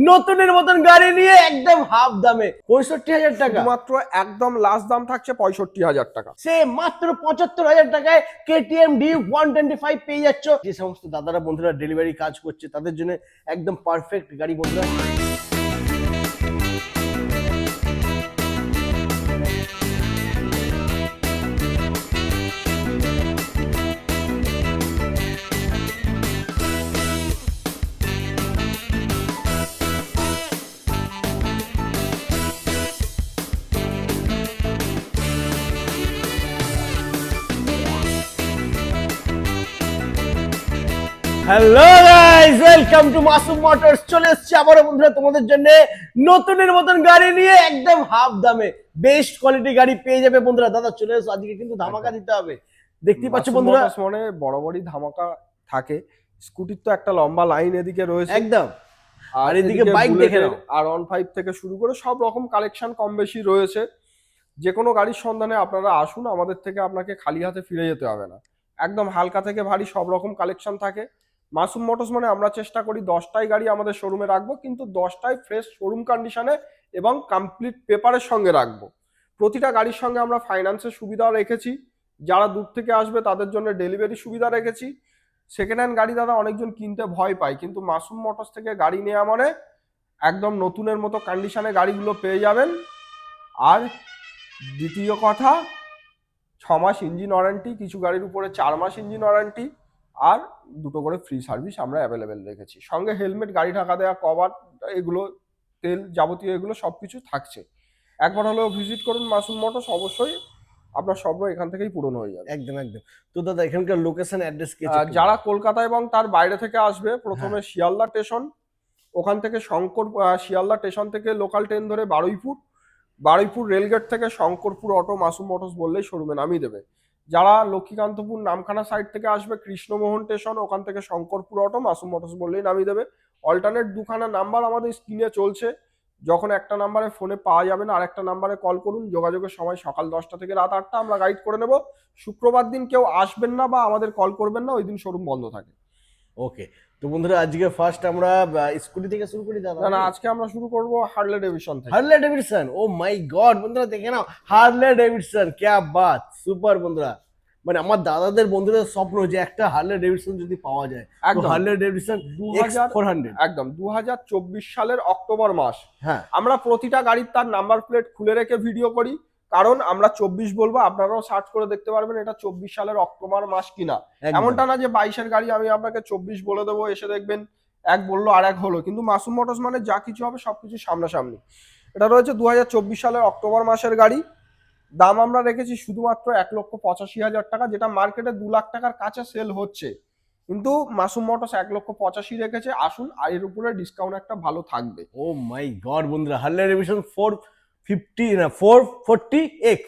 নতুনের মতন গাড়ি নিয়ে একদম হাফ দামে 65,000 টাকা। মাত্র একদম লাস্ট দাম থাকছে 65,000 টাকা। সে মাত্র 75,000 টাকায় কেটিএম ডিউক 125 পেয়ে যাচ্ছ। যে সমস্ত দাদারা বন্ধুরা ডেলিভারি কাজ করছে তাদের জন্য একদম পারফেক্ট গাড়ি বন্ধুরা। Hello guys, welcome to Masum motors. চলে এসেছি আবারও বন্ধুরা তোমাদের জন্য নতুনের মতন গাড়ি নিয়ে একদম হাফ দামে বেস্ট কোয়ালিটি গাড়ি পেয়ে যাবে বন্ধুরা। দাদা চলে এসো, আজকে কিন্তু ধামাকা দিতে হবে। দেখতেই পাচ্ছ বন্ধুরা, মানে বড় ধামাকা থাকে। স্কুটির তো একটা লম্বা লাইন এদিকে রয়েছে একদম, আর এদিকে বাইক দেখে নাও। আর 15 থেকে শুরু করে সব রকম কালেকশন কম বেশি রয়েছে। যে কোনো গাড়ির সন্ধানে আপনারা আসুন, আমাদের থেকে আপনাকে খালি হাতে ফিরে যেতে হবে না। একদম হালকা থেকে ভারী সব রকম কালেকশন থাকে। মাসুম মোটরস মানে আমরা চেষ্টা করি 10টাই গাড়ি আমাদের শোরুমে রাখবো, কিন্তু 10টাই ফ্রেশ শোরুম কন্ডিশনে এবং কমপ্লিট পেপারের সঙ্গে রাখবো। প্রতিটা গাড়ির সঙ্গে আমরা ফাইন্যান্সের সুবিধা রেখেছি। যারা দূর থেকে আসবে তাদের জন্য ডেলিভারি সুবিধা রেখেছি। সেকেন্ড হ্যান্ড গাড়ি দাদা অনেকজন কিনতে ভয় পায়, কিন্তু মাসুম মোটরস থেকে গাড়ি নেওয়া মানে একদম নতুনের মতো কন্ডিশনে গাড়িগুলো পেয়ে যাবেন। আর দ্বিতীয় কথা, 6 মাস ইঞ্জিন ওয়ারেন্টি, কিছু গাড়ির উপরে 4 মাস ইঞ্জিন ওয়ারেন্টি, আর 2টো করে ফ্রি সার্ভিস আমরা অ্যাভেলেবেল রেখেছি। সঙ্গে হেলমেট, গাড়ি ঢাকা দেওয়া, কভার, এগুলো তেল যাবতীয় এগুলো সবকিছু থাকছে। একবার হলেও ভিজিট করুন মাসুম মোটরস, অবশ্যই আপনার স্বপ্ন এখান থেকেই পূরণ হয়ে যাবে। একদম একদম। তো দাদা এখানকার লোকেশন অ্যাড্রেস কি? যারা কলকাতা এবং তার বাইরে থেকে আসবে, প্রথমে শিয়ালদা স্টেশন, ওখান থেকে শিয়ালদা স্টেশন থেকে লোকাল ট্রেন ধরে বারুইপুর রেলগেট থেকে শঙ্করপুর অটো মাসুম মোটরস বললেই শোরুমে নামিয়ে দেবে। যারা লক্ষ্মীকান্তপুর নামখানা সাইড থেকে আসবে, কৃষ্ণমোহন স্টেশন, ওখান থেকে শঙ্করপুর অটো মাসুম মোটরস বললেই নামিয়ে দেবে। অল্টারনেট দুখানা নাম্বার আমাদের স্ক্রিনে চলছে, যখন একটা নাম্বারে ফোনে পাওয়া যাবে না আরেকটা নাম্বারে কল করুন। যোগাযোগের সময় সকাল 10টা থেকে রাত 8টা, আমরা গাইড করে নেব। শুক্রবার দিন কেউ আসবেন না বা আমাদের কল করবেন না, ওই দিন শোরুম বন্ধ থাকে। ওকে, তো বন্ধুরা আজকে ফার্স্ট আমরা স্কুটি থেকে শুরু করি দাদা। না, আজকে আমরা শুরু করব হার্লে ডেভিডসন থেকে। হার্লে ডেভিডসন, ও মাই গড বন্ধুরা দেখে নাও, হার্লে ডেভিডসন, ক্যা বাত, সুপার বন্ধুরা। মানে আমার দাদাদের বন্ধুদের স্বপ্ন যে একটা হার্লে ডেভিডসন যদি পাওয়া যায়। একদম হার্লে ডেভিডসন 400 একদম 2024 সালের অক্টোবর মাস। হ্যাঁ, আমরা প্রতিটা গাড়ির তার নাম্বার প্লেট খুলে রেখে ভিডিও করি, কারণ আমরা 24 বলবো, আপনারাও সার্চ করে দেখতে পারবেন এটা 24 সালের অক্টোবর মাস কিনা। এমনটা না যে 22-এর গাড়ি আমি আপনাকে 24 বলে দেবো, এসে দেখবেন এক বললো আর এক হলো। কিন্তু মাসুম মোটরস মানে যা কিছু হবে সবকিছু সামনাসামনি। এটা রয়েছে 2024 সালের অক্টোবর মাসের গাড়ি। দাম আমরা রেখেছি শুধুমাত্র 1,85,000 টাকা, যেটা মার্কেটে 2 লাখ টাকার কাছে সেল হচ্ছে, কিন্তু মাসুম মোটরস 1,85,000 রেখেছে। আসুন, আর এর উপরে ডিসকাউন্ট একটা ভালো থাকবে। ও মাই গড বন্ধুরা, হার্লে ডেভিডসন 450 না 440X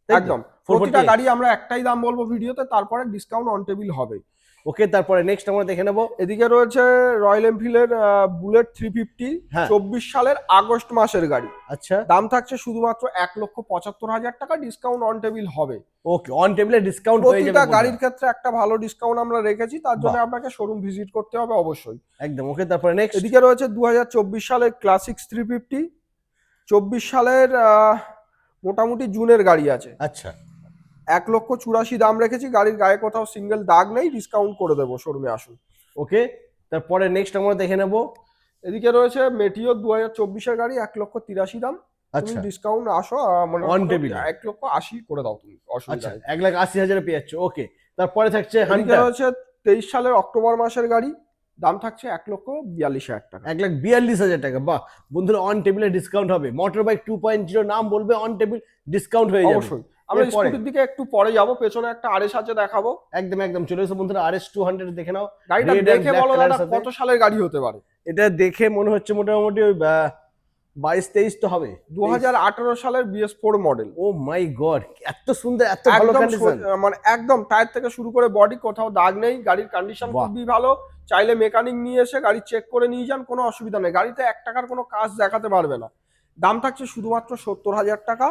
একদম। প্রতিটা গাড়ি আমরা একটাই দাম বলবো ভিডিওতে, তারপরে ডিসকাউন্ট অন টেবিল হবে। ওকে, তারপরে নেক্সট আমরা দেখে নেব। এদিকে রয়েছে রয়্যাল এনফিল্ডের বুলেট 350, 24 সালের আগস্ট মাসের গাড়ি। আচ্ছা, দাম থাকছে শুধুমাত্র 1,75,000 টাকা, ডিসকাউন্ট অন টেবিল হবে। ওকে, অন টেবিলে ডিসকাউন্ট হয়ে যাবে। প্রতিটা গাড়ির ক্ষেত্রে একটা ভালো ডিসকাউন্ট আমরা রেখেছি, তার জন্য আপনাকে শোরুম ভিজিট করতে হবে অবশ্যই। একদম। ওকে, তারপরে নেক্সট এদিকে রয়েছে 2024 সালের ক্লাসিক্স 350, 24 সালের মোটামুটি জুনের গাড়ি আছে। আচ্ছা, 1,84,000 দাম রেখেছি। গাড়ির গায়ে কোথাও সিঙ্গেল দাগ নেই, ডিসকাউন্ট করে দেবো, শোরুমে আসুন। ওকে, তারপরে নেক্সট আমরা দেখে নেব। এদিকে রয়েছে মেটিও 2024-এর গাড়ি, 1,83,000 দাম। তুমি ডিসকাউন্ট আসো, মানে অন টেবিল 1,80,000 করে দাও তুমি, অসুবিধা নেই। 1,80,000 পেয়ে যাচ্ছে। ওকে, তারপরে থাকছে হান্টার রয়েছে 23 সালের অক্টোবর মাসের গাড়ি। দাম থাকছে 1,42,000 টাকা। 1,42,000 টাকা। বাহ বন্ধুরা, অন টেবিলে ডিসকাউন্ট হবে। মোটর বাইক 2.0 নাম বলবে, অন টেবিল ডিসকাউন্ট হয়ে যাবে অবশ্যই। আমরা স্কুটির দিকে একটু পরে যাব, পেছনে একটা আরএস আছে দেখাবো। একদম একদম, চলে এসো বন্ধুরা, RS 200 দেখে নাও। গাড়িটা দেখে বলো দাদা কত সালের গাড়ি হতে পারে? এটা দেখে মনে হচ্ছে মোটামুটি ওই 22-23 তো হবে। 2018 সালের BS4 মডেল। ও মাই গড, এত সুন্দর, এত ভালো কন্ডিশন, মানে একদম টায়ার থেকে শুরু করে বডি কোথাও দাগ নেই। গাড়ির কন্ডিশন খুবই ভালো। চাইলে মেকানিক নিয়ে এসে গাড়ি চেক করে নিয়ে যান, কোনো অসুবিধা নেই। গাড়িতে 1 টাকার কোনো কাজ দেখাতে পারবে না। দাম থাকছে শুধুমাত্র 70,000 টাকা।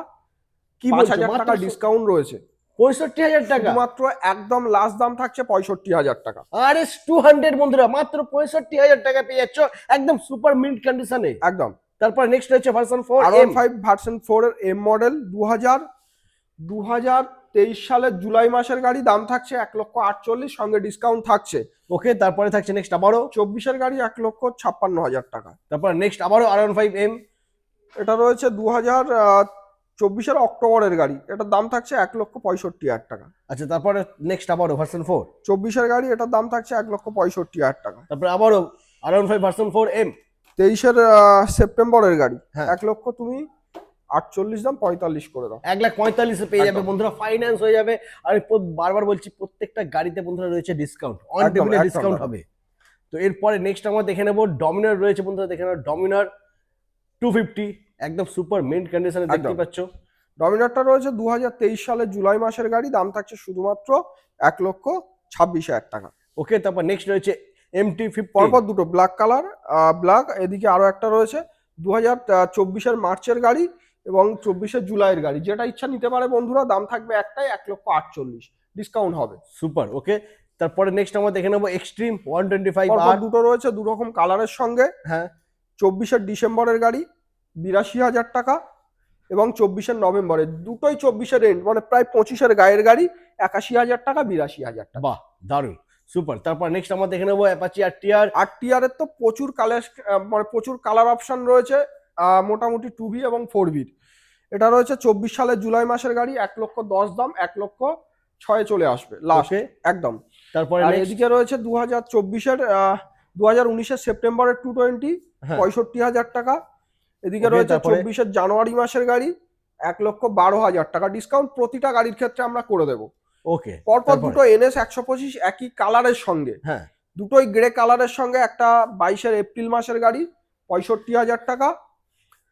কি 5,000 টাকা ডিসকাউন্ট রয়েছে। 65,000 টাকা। শুধুমাত্র একদম লাস্ট দাম থাকছে 65,000 টাকা। RS 200 বন্ধুরা মাত্র 65,000 টাকা পেয়ে যাচ্ছ একদম সুপার মিন্ট কন্ডিশনে। একদম। তারপর নেক্সট হচ্ছে ভার্সন 4 M। R15 ভার্সন 4 এর এম মডেল 2023 সালের জুলাই মাসের গাড়ি, দাম থাকছে 1,48,000, সঙ্গে ডিসকাউন্ট থাকছে। ওকে, তারপরে থাকছে নেক্সট আবারও 24 টাকা। 1,56,000 টাকা। তারপর নেক্সট আবারও R15 M। এটা রয়েছে 2024 অক্টোবরের গাড়ি, এটার দাম থাকছে 1,65,000 টাকা। আচ্ছা, তারপরে নেক্সট আবারও ভার্সন 4। 24 গাড়ি, এটার দাম থাকছে 1,65,000 টাকা। তারপরে আবারও R15 ভার্সন 4 M। 23 সেপ্টেম্বরের গাড়ি, হ্যাঁ। 1,00,000 তুমি 48 দাম 45 করে দাও। 1,45,000 পেয়ে যাবে একদম। বন্ধুরা, ফাইন্যান্স হয়ে যাবে। আর বারবার বলছি প্রত্যেকটা গাড়িতে বন্ধুরা রয়েছে ডিসকাউন্ট, অন একদম, টেবিলে একদম ডিসকাউন্ট দাদা। হবে। তো এরপরে নেক্সট আমরা দেখে নেবো ডমিনার রয়েছে বন্ধুরা, দেখে নেবো ডমিনার 250 একদম সুপার মিন্ট কন্ডিশনে দেখতে একদম। পাচ্ছ। ডমিনারটা রয়েছে 2023 সালের জুলাই মাসের গাড়ি, দাম থাকছে শুধুমাত্র 1,26,000 টাকা। ওকে, তারপর নেক্সট রয়েছে MT50। পরপর দুটো ব্ল্যাক কালার, ব্ল্যাক, এদিকে আরো একটা রয়েছে 2024 মার্চের গাড়ি এবং 24 জুলাইয়ের গাড়ি, যেটা ইচ্ছা নিতে পারে বন্ধুরা। দাম থাকবে একটাই 1,48,000, ডিসকাউন্ট হবে। সুপার। ওকে, তারপরে নেক্সট আমরা দেখে নেবো এক্সট্রিম 125 পরপর আর। দুটো রয়েছে দু রকম কালারের সঙ্গে। হ্যাঁ, 24 ডিসেম্বরের গাড়ি 82,000 টাকা এবং 24 নভেম্বরের, দুটোই 24 এন্ড, মানে প্রায় 25 গায়ের গাড়ি, 81,000 টাকা, 82,000 টাকা। বাহ দারুন, সুপার। তারপর নেক্সট আমরা দেখে নেবো অ্যাপাচি RTR। RTR এর তো প্রচুর কালার, মানে প্রচুর কালার অপশন রয়েছে, মোটামুটি 2V এবং 4V। এটা রয়েছে 24 সালের জুলাই মাসের গাড়ি, 1,10,000 দাম, 1,06,000 চলে আসবে লাস্ট। ওকে, একদম। তারপরে আর next- এদিকে রয়েছে 2019 সেপ্টেম্বরের 220, হ্যাঁ, 65,000 টাকা। এদিকে Okay, রয়েছে তারপরে? 24 জানুয়ারি মাসের গাড়ি, 1,12,000 টাকা। ডিসকাউন্ট প্রতিটা গাড়ির ক্ষেত্রে আমরা করে দেবো। ওকে, পরপর তারপরে? দুটো NS 125 একই কালারের সঙ্গে, হ্যাঁ, দুটোই গ্রে কালারের সঙ্গে, একটা 22 এপ্রিল মাসের গাড়ি, 65,000 টাকা।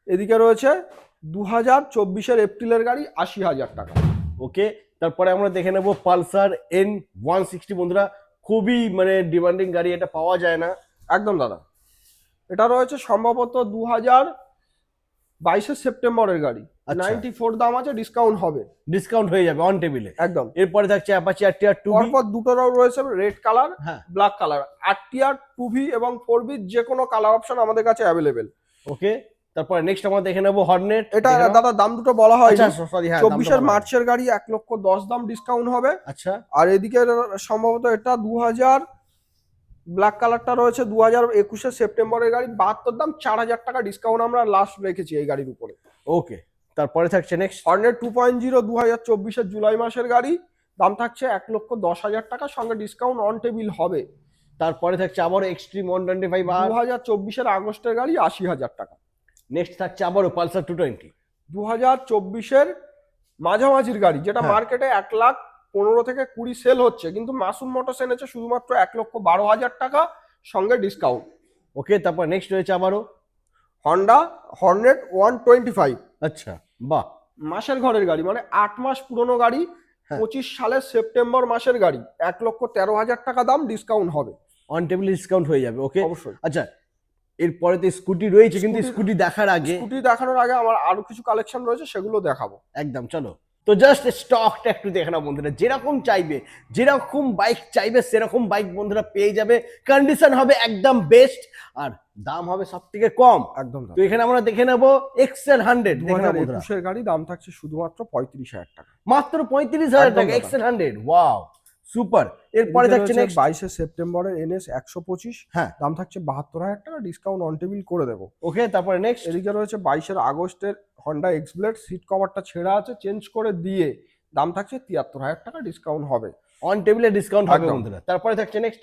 এদিকে রয়েছে 2024 এপ্রিলের গাড়ি, 80,000 টাকা। ওকে, তারপরে আমরা দেখে নেবো পালসার N160 বন্ধুরা, খুবই মানে ডিমান্ডিং গাড়ি, এটা পাওয়া যায় না। একদম দাদা। এটা রয়েছে সম্ভবত 2022 সেপ্টেম্বরের গাড়ি, আচ্ছা। 94 দাম আছে, ডিসকাউন্ট হবে। ডিসকাউন্ট হয়ে যাবে অন টেবিলে। একদম। এরপরে থাকছে অ্যাপাচি RTR 2B। পরপর দুটোরও রয়েছে রেড কালার, হ্যাঁ, ব্ল্যাক কালার। RTR 2V এবং 4V যে কোনো কালার অপশন আমাদের কাছে অ্যাভেলেবেল। ওকে, তারপরে নেক্সট আমরা দেখে নেবো হর্নেট। এটা দাদা দাম দুটো বলা হয়, আচ্ছা সরি, হ্যাঁ 24 মার্চের গাড়ি, 1,10,000 দাম, ডিসকাউন্ট হবে। আচ্ছা, আর এদিকে সম্ভবত এটা 2000, ব্ল্যাক কালারটা রয়েছে 2021 সেপ্টেম্বরের গাড়ি, 72 দাম, 4,000 টাকা ডিসকাউন্ট আমরা লাস্ট রেখেছি এই গাড়ির উপরে। ওকে, তারপরে থাকছে নেক্সট হর্নেট 2.0 2024 জুলাই মাসের গাড়ি, দাম থাকছে 1,10,000 টাকা, সঙ্গে ডিসকাউন্ট অন টেবিল হবে। তারপরে থাকছে আবারও এক্সট্রিম 125 আর। 2024 আগস্টের গাড়ি, 80,000 টাকা। নেক্সট থাকছে আবারও পালসার 220। 2024 মাঝামাঝির গাড়ি, যেটা হ্যাঁ। মার্কেটে 1,15,000 থেকে 20 সেল হচ্ছে, কিন্তু মাসুম মোটরস এনেছে শুধুমাত্র 1,12,000 টাকা, সঙ্গে ডিসকাউন্ট। ওকে, তারপর নেক্সট রয়েছে আবারও হন্ডা হর্নেট 125, আচ্ছা, বাহ, মাসের ঘরের গাড়ি, মানে 8 মাস পুরনো গাড়ি, হ্যাঁ। 25 সালের সেপ্টেম্বর মাসের গাড়ি, 1,13,000 টাকা দাম, ডিসকাউন্ট হবে অন টেবিল ডিসকাউন্ট হয়ে যাবে। ওকে, অবশ্যই। আচ্ছা, এরপরে তো স্কুটি রয়েছে, কিন্তু স্কুটি- স্কুটি দেখার আগে স্কুটি দেখানোর আগে আমার আরো কিছু কালেকশন রয়েছে, সেগুলো দেখাবো। একদম চলো। তো জাস্ট স্টকটা একটু দেখে নাও বন্ধুরা, যেরকম চাইবে, যেরকম বাইক চাইবে সেরকম বাইক বন্ধুরা পেয়ে যাবে। কন্ডিশন হবে একদম বেস্ট, আর দাম হবে সব থেকে কম। একদম তো এখানে আমরা দেখে নেবো XL 100 দেখে নাও বন্ধুরা, 2021 গাড়ি, দাম থাকছে শুধুমাত্র 35,000 টাকা। মাত্র 35,000 টাকা একদম XL 100। Wow, super. এরপরে থাকছে নেক্সট 22 সেপ্টেম্বরের NS 125, হ্যাঁ, দাম থাকছে 72,000 টাকা, ডিসকাউন্ট অন টেবিল করে দেবো। ওকে, তারপরে নেক্সট এদিকে রয়েছে 22 আগস্টের হন্ডা এক্সব্লেড, সিট কভারটা ছেঁড়া আছে, চেঞ্জ করে দিয়ে, দাম থাকছে 73,000 টাকা, ডিসকাউন্ট হবে। অন টেবিলে ডিসকাউন্ট হবে একদম। বন্ধুরা। তারপরে থাকছে নেক্সট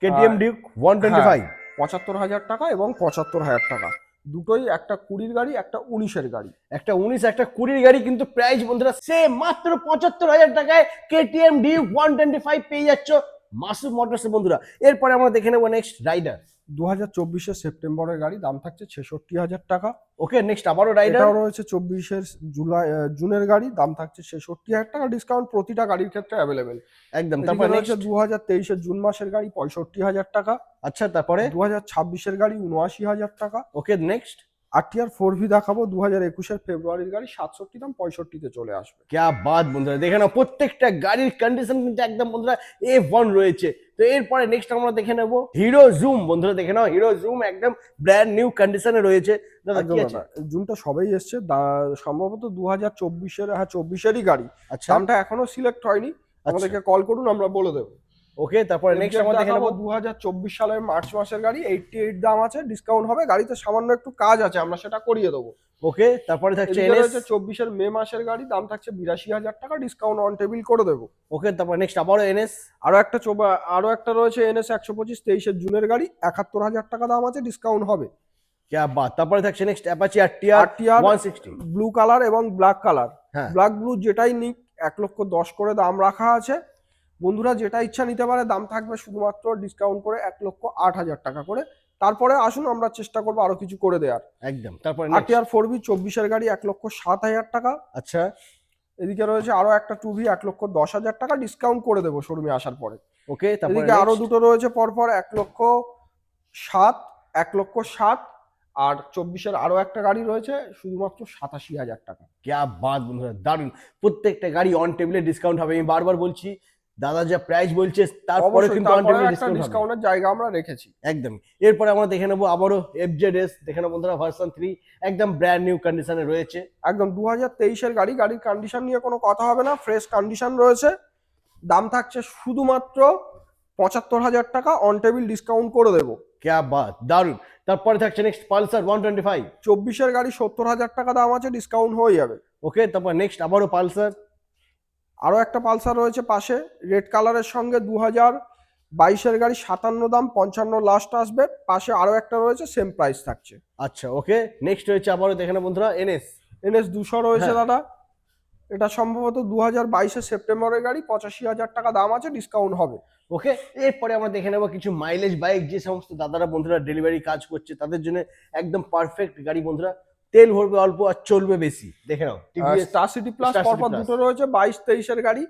KTM ডিউক 125। 75,000 টাকা এবং 75,000 টাকা, দুটোই, একটা 20 গাড়ি, একটা 19 গাড়ি। একটা 19 একটা 20 গাড়ি, কিন্তু প্রাইস বন্ধুরা সেম, মাত্র 75,000 টাকায় KTM ডিউক 125 পেয়ে যাচ্ছ মাসুম মোটরস বন্ধুরা। এরপরে আমরা দেখে নেবো নেক্সট রাইডার। 2024 সেপ্টেম্বরের গাড়ি, দাম থাকছে 66,000 টাকা। ওকে, নেক্সট আবারও রাইডার। এটাও রয়েছে 24 জুনের গাড়ি, দাম থাকছে 66,000 টাকা, ডিসকাউন্ট প্রতিটা গাড়ির ক্ষেত্রে অ্যাভেলেবেল। একদম, তারপরে তারপরে রয়েছে নেক্সট 2023 জুন মাসের গাড়ি, 65,000 টাকা। আচ্ছা, তারপরে 2026 গাড়ি, 79,000 টাকা। ওকে, নেক্সট RTR 4V দেখাবো 2021-এর ফেব্রুয়ারির গাড়ি, 67 দাম, 65-তে চলে আসবে। क्या बात বন্ধুরা, দেখে নাও প্রত্যেকটা গাড়ির কন্ডিশন কিন্তু একদম বন্ধুরা A1 রয়েছে। তো এরপরে নেক্সট আমরা দেখে নেব হিরো জুম। বন্ধুরা দেখে নাও হিরো জুম একদম ব্র্যান্ড নিউ কন্ডিশনে রয়েছে। দাদা কি আছে? জুমটা সবেই এসছে, সম্ভবত 2024-এর, হ্যাঁ 24-এরই গাড়ি। আচ্ছা দামটা এখনো সিলেক্ট হয়নি, আমাদেরকে কল করুন, আমরা বলে দেবো। ওকে, তারপরে নেক্সট আমরা দেখে নেব 2024 সালের মার্চ মাসের গাড়ি, 88 দাম আছে, ডিসকাউন্ট হবে। গাড়িতে সামান্য একটু কাজ আছে, আমরা সেটা করিয়ে দেবো। ওকে, তারপরে থাকছে এদিকে এনএস। রয়েছে 24-এর মে মাসের গাড়ি, দাম থাকছে 82,000 টাকা, ডিসকাউন্ট অন টেবিল করে দেবো। ওকে, তারপর নেক্সট আবারও এনএস। আরো একটা রয়েছে NS 125 23-এর জুনের গাড়ি, 71,000 টাকা দাম আছে, ডিসকাউন্ট হবে। क्या बात, তারপরে থাকছে next Apache RTR 160 blue colour এবং ব্ল্যাক কালার। হ্যাঁ ব্ল্যাক ব্লু যেটাই নিক 1,10,000 করে দাম রাখা আছে। বন্ধুরা যেটা ইচ্ছা নিতে পারে, দাম থাকবে শুধুমাত্র ডিসকাউন্ট করে 1,08,000 টাকা করে। তারপরে আসুন আমরা চেষ্টা করবো আরো কিছু করে দেওয়ার। একদম, তারপরে RTR 4V 24-এর গাড়ি 1,07,000 টাকা। আচ্ছা এদিকে রয়েছে আরো একটা 2V 1,10,000 টাকা, ডিসকাউন্ট করে দেবো শোরুমে আসার পরে। ওকে, তারপরে এদিকে আরো দুটো রয়েছে পরপর 1,07,000 আর 24-এর আরো একটা গাড়ি রয়েছে শুধুমাত্র 87,000 টাকা। क्या बात বন্ধুরা, দারুন। প্রত্যেকটা গাড়ি অন টেবিলে ডিসকাউন্ট হবে। আমি বারবার বলছি দাদা যা প্রাইস বলছে তারপরে কিন্তু অন টেবিলে ডিসকাউন্ট হবে। ডিসকাউন্টের জায়গা আমরা রেখেছি। একদম। এরপরে আমরা দেখে নেবো আবারও FZS। দেখে নাও বন্ধুরা ভার্সন 3 একদম ব্র্যান্ড নিউ কন্ডিশনে রয়েছে। একদম 2023-এর গাড়ি, গাড়ির কন্ডিশন নিয়ে কোনো কথা হবে না, ফ্রেশ কন্ডিশন রয়েছে। দাম থাকছে শুধুমাত্র 75,000 টাকা, অন টেবিল ডিসকাউন্ট করে দেবো। क्या बात, দারুন। তারপরে থাকছে নেক্সট পালসার 125। 24-এর গাড়ি 70,000 টাকা দাম আছে, ডিসকাউন্ট হয়ে যাবে। ওকে, তারপর নেক্সট আবারও পালসার। আরো একটা পালসার রয়েছে পাশে রেড কালারের সঙ্গে, 2022-এর গাড়ি, 57 দাম, 55 লাস্ট আসবে। পাশে আরো একটা রয়েছে, সেম প্রাইস থাকছে। আচ্ছা ওকে, নেক্সট রয়েছে আবারও দেখে নাও বন্ধুরা NS 200 রয়েছে হ্যাঁ। দাদা, এটা সম্ভবত 2022-এর সেপ্টেম্বরের গাড়ি, 85,000 টাকা দাম আছে, ডিসকাউন্ট হবে। ওকে, এরপরে আমরা দেখে নেবো কিছু মাইলেজ বাইক। যে সমস্ত দাদারা বন্ধুরা ডেলিভারি কাজ করছে তাদের জন্য একদম পারফেক্ট গাড়ি বন্ধুরা। তেল ভরবে অল্প আর চলবে বেশি। দেখে নাও TVS star city plus Star City পরপর Plus। দুটো রয়েছে, 22-23-এর গাড়ি,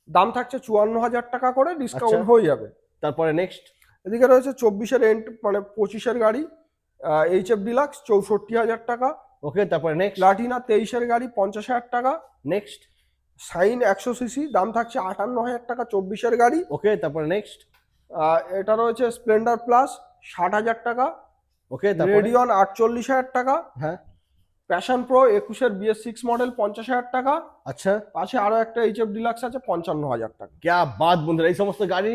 দাম থাকছে 54,000 টাকা করে, ডিসকাউন্ট আচ্ছা। হয়ে যাবে। তারপরে নেক্সট এদিকে রয়েছে 24-এর মানে 25-এর গাড়ি, HF ডিলাক্স, 64,000 টাকা। ওকে, তারপরে নেক্সট প্লাটিনা 23-এর গাড়ি, 50,000 টাকা। নেক্সট সাইন 100cc, দাম থাকছে 58,000 টাকা, 24-এর গাড়ি। ওকে, তারপরে নেক্সট এটা রয়েছে স্প্লেন্ডার প্লাস, 60,000 টাকা। ওকে, তারপরে রেডিয়ন 48,000 টাকা। হ্যাঁ প্যাশন প্রো 21-এর BS6 মডেল, 50,000 টাকা। আচ্ছা। পাশে আরো একটা HF ডিলাক্স আছে, 55,000 টাকা। क्या बात বন্ধুরা, এই সমস্ত গাড়ি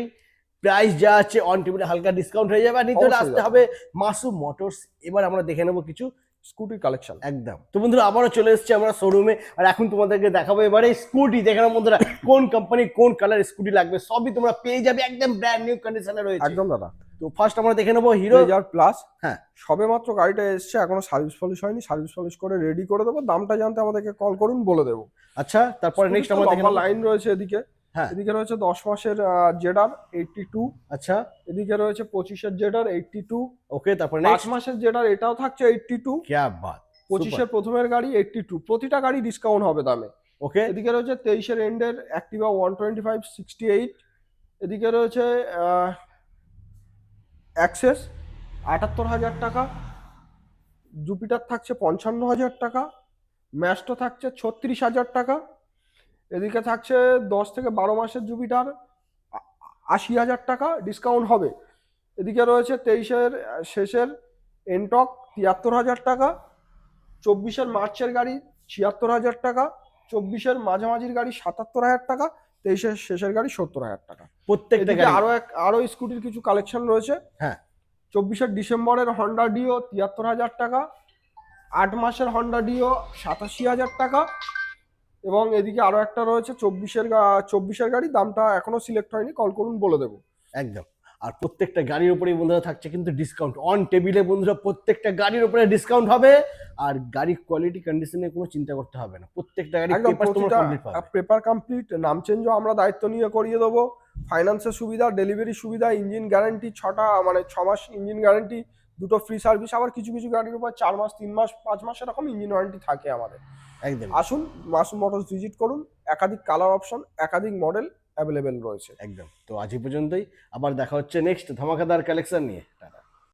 প্রাইস যা আছে অন টেবিলে হালকা ডিসকাউন্ট হয়ে যাবে। আর নিতে হলে অবশ্যই আসতে হবে মাসুম মোটরস। এবার আমরা দেখে নেবো কিছু স্কুটির কালেকশন। একদম। তো বন্ধুরা আবারও চলে এসেছি আমরা শোরুমে, আর এখন তোমাদেরকে দেখাবো এবারে স্কুটি। দেখে নাও বন্ধুরা কোন কোম্পানি কোন কালার স্কুটি লাগবে সবই তোমরা পেয়ে যাবে, একদম ব্র্যান্ড নিউ কন্ডিশনে রয়েছে। একদম দাদা। তো ফার্স্ট আমরা দেখে নেবো হিরো প্লাস। হ্যাঁ, সবে মাত্র গাড়িটা এসছে, এখনো সার্ভিস পলিশ হয়নি, সার্ভিস পলিশ করে রেডি করে দেবো। দামটা জানতে আমাদেরকে কল করুন, বলে দেবো। আচ্ছা। তারপরে নেক্সট আমরা দেখে নেবো লাইন রয়েছে এদিকে। হ্যাঁ, এদিকে রয়েছে 10 মাসের জেডার 82। আচ্ছা এদিকে রয়েছে 25-এর জেডার 82। ওকে, তারপরে 5 নেক্সট মাসের জেডার এটাও থাকছে 82। क्या बात, 25-এর প্রথমের গাড়ি 82, প্রতিটা গাড়ি ডিসকাউন্ট হবে দামে। ওকে, এদিকে রয়েছে 23-এর এন্ডের অ্যাক্টিভা 125 68। এদিকে রয়েছে অ্যাক্সেস 78,000 টাকা। জুপিটার থাকছে 55,000 টাকা। ম্যাস্টো থাকছে 36,000 টাকা। এদিকে থাকছে 10 থেকে 12 মাসের জুপিটার 80,000 টাকা, ডিসকাউন্ট হবে। এদিকে রয়েছে 23-এর শেষের এনটক 73,000 টাকা। 24-এর মার্চের গাড়ি 76,000 টাকা। 24-এর মাঝামাঝির গাড়ি 77,000 টাকা। 23-এর শেষের গাড়ি 70,000 টাকা। প্রত্যেকটা এদিকে গাড়ি আরো স্কুটির কিছু কালেকশন রয়েছে। হ্যাঁ, 24-এর ডিসেম্বরের হন্ডা ডিও 73,000 টাকা। 8 মাসের হন্ডা ডিও 87,000 টাকা। এবং এদিকে আরো একটা রয়েছে 24-এর গাড়ি, দামটা এখনো সিলেক্ট হয়নি, কল করুন, বলে দেবো। একদম। আর প্রত্যেকটা গাড়ির উপরেই বন্ধুরা থাকছে কিন্তু ডিসকাউন্ট অন টেবিলে বন্ধুরা। প্রত্যেকটা গাড়ির উপরে ডিসকাউন্ট হবে, আর গাড়ির কোয়ালিটি কন্ডিশনে কোনো চিন্তা করতে হবে না। প্রত্যেকটা গাড়ি একদম পেপার তোমরা কমপ্লিট পাবে। পেপার কমপ্লিট, নাম চেঞ্জও আমরা দায়িত্ব নিয়ে করিয়ে দেবো। ফাইন্যান্সের সুবিধা, ডেলিভারি সুবিধা, ইঞ্জিন গ্যারান্টি 6 মাস ইঞ্জিন গ্যারান্টি, দুটো ফ্রি সার্ভিস। আবার কিছু কিছু গাড়ির উপর 4 মাস, 3 মাস, 5 মাস এরকম ইঞ্জিন ওয়ারেন্টি থাকে আমাদের। একদম। আসুন মাসুম মোটরস ভিজিট করুন, একাধিক কালার অপশন, একাধিক মডেল অ্যাভেলেবেল রয়েছে। একদম। তো আজ এই পর্যন্তই, আবার দেখা হচ্ছে নেক্সট ধামাকাদার কালেকশন নিয়ে। টাটা।